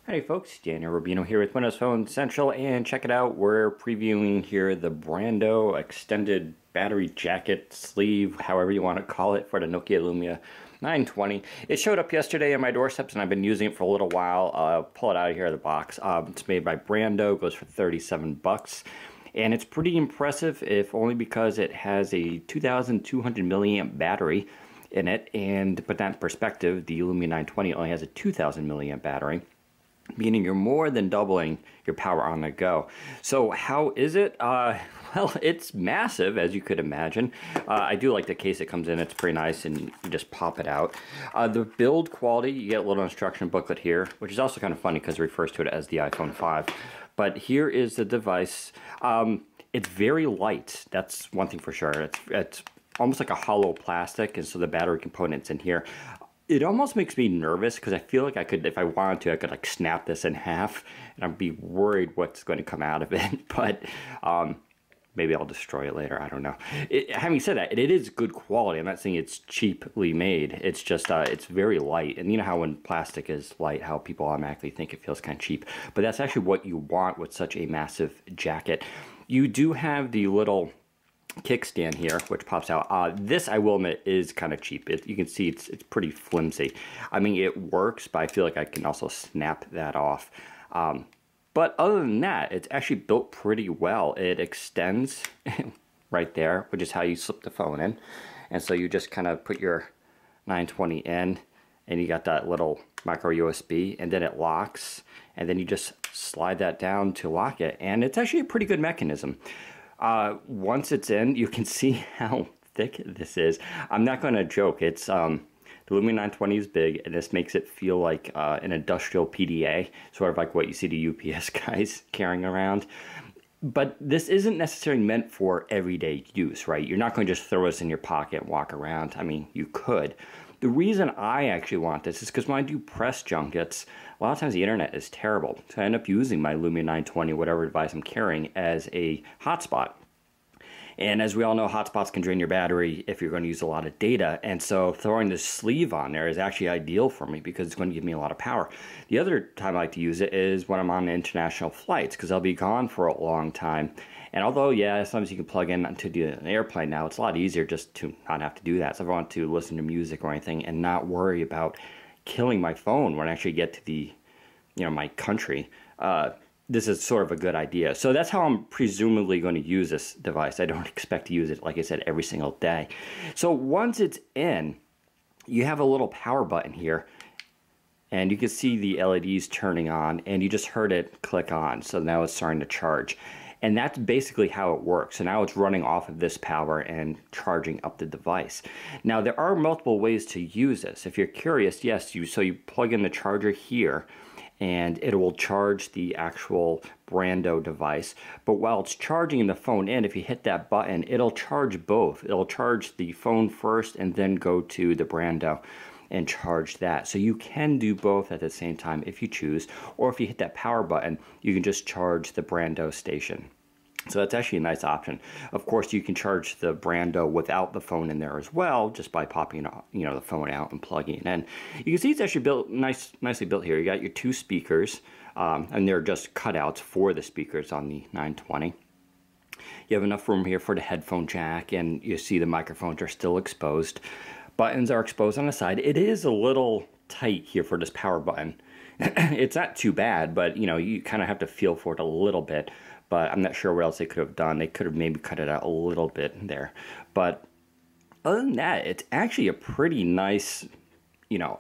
Hey folks, Daniel Rubino here with Windows Phone Central, and check it out, we're previewing here the Brando extended battery jacket sleeve, however you want to call it, for the Nokia Lumia 920. It showed up yesterday on my doorsteps and I've been using it for a little while. I'll pull it out of here of the box. It's made by Brando, goes for 37 bucks. And it's pretty impressive, if only because it has a 2,200 milliamp battery in it, and to put that in perspective, the Lumia 920 only has a 2,000 milliamp battery, meaning you're more than doubling your power on the go. So how is it? Well, it's massive, as you could imagine. I do like the case it comes in. It's pretty nice, and you just pop it out. The build quality, you get a little instruction booklet here, which is also kind of funny because it refers to it as the iPhone 5. But here is the device. It's very light. That's one thing for sure. It's almost like a hollow plastic, and so the battery component's in here. It almost makes me nervous because I feel like I could, if I wanted to, I could like snap this in half, and I'd be worried what's going to come out of it. But maybe I'll destroy it later. I don't know. Having said that, it is good quality. I'm not saying it's cheaply made. It's just it's very light, and you know how when plastic is light, how people automatically think it feels kind of cheap. But that's actually what you want with such a massive jacket. You do have the little kickstand here, which pops out. This, I will admit, is kind of cheap. You can see it's pretty flimsy. I mean, it works, but I feel like I can also snap that off. But other than that, it's actually built pretty well. It extends right there, which is how you slip the phone in. And so you just kind of put your 920 in, and you got that little micro USB, and then it locks, and then you just slide that down to lock it. And it's actually a pretty good mechanism. Once it's in, you can see how thick this is. I'm not going to joke. It's the Lumia 920 is big, and this makes it feel like an industrial PDA, sort of like what you see the UPS guys carrying around. But this isn't necessarily meant for everyday use, right? You're not going to just throw this in your pocket and walk around. I mean, you could. The reason I actually want this is because when I do press junkets, a lot of times the internet is terrible. So I end up using my Lumia 920, whatever device I'm carrying, as a hotspot. And as we all know, hotspots can drain your battery if you're going to use a lot of data. And so throwing this sleeve on there is actually ideal for me because it's going to give me a lot of power. The other time I like to use it is when I'm on international flights, because I'll be gone for a long time. And although, yeah, sometimes you can plug in to do an airplane now, it's a lot easier just to not have to do that. So if I want to listen to music or anything and not worry about killing my phone when I actually get to the, my country, this is sort of a good idea. So that's how I'm presumably going to use this device. I don't expect to use it, like I said, every single day. So once it's in, you have a little power button here, and you can see the LEDs turning on, and you just heard it click on. So now it's starting to charge. And that's basically how it works. So now it's running off of this power and charging up the device. Now there are multiple ways to use this. If you're curious, yes, so you plug in the charger here, and it will charge the actual Brando device. But while it's charging the phone in, if you hit that button, it'll charge both. It'll charge the phone first and then go to the Brando and charge that. So you can do both at the same time if you choose, or if you hit that power button, you can just charge the Brando station. So that's actually a nice option. Of course, you can charge the Brando without the phone in there as well, just by popping the phone out and plugging it in. You can see it's actually built nicely built here. You got your two speakers, and they're just cutouts for the speakers on the 920. You have enough room here for the headphone jack, and you see the microphones are still exposed. Buttons are exposed on the side. It is a little tight here for this power button. It's not too bad, but you kind of have to feel for it a little bit. But I'm not sure what else they could have done. They could have maybe cut it out a little bit there. But other than that, it's actually a pretty nice,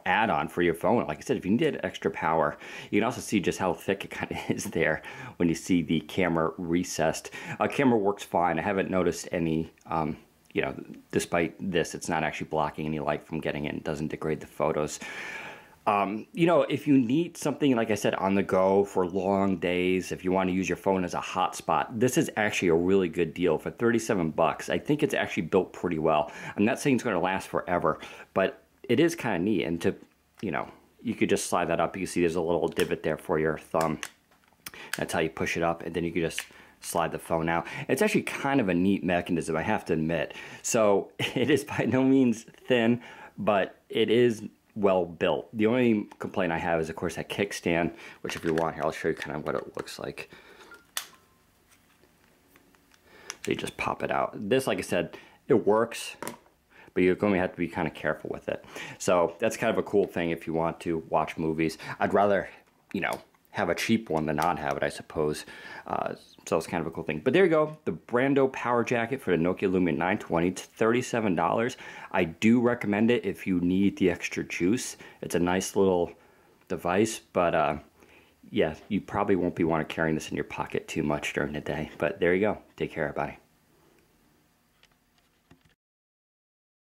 add-on for your phone. Like I said, if you need extra power, you can also see just how thick it kind of is there when you see the camera recessed. Camera works fine. I haven't noticed any, despite this, it's not actually blocking any light from getting in. It doesn't degrade the photos. If you need something, like I said, on the go for long days, if you want to use your phone as a hotspot, this is actually a really good deal for 37 bucks. I think it's actually built pretty well. I'm not saying it's going to last forever, but it is kind of neat. And you could just slide that up. You can see there's a little divot there for your thumb. That's how you push it up, and then you can just slide the phone out. It's actually kind of a neat mechanism, I have to admit. So it is by no means thin, but it is well built. The only complaint I have is, of course, that kickstand, which if you want here, I'll show you kind of what it looks like. So you just pop it out. This, like I said, it works, but you're going to have to be kind of careful with it. So that's kind of a cool thing if you want to watch movies. I'd rather, you know, have a cheap one than not have it, I suppose. So it's kind of a cool thing. But there you go, the Brando Power Jacket for the Nokia Lumia 920. It's $37. I do recommend it if you need the extra juice. It's a nice little device, but yeah, you probably won't be carrying this in your pocket too much during the day. But there you go. Take care, everybody.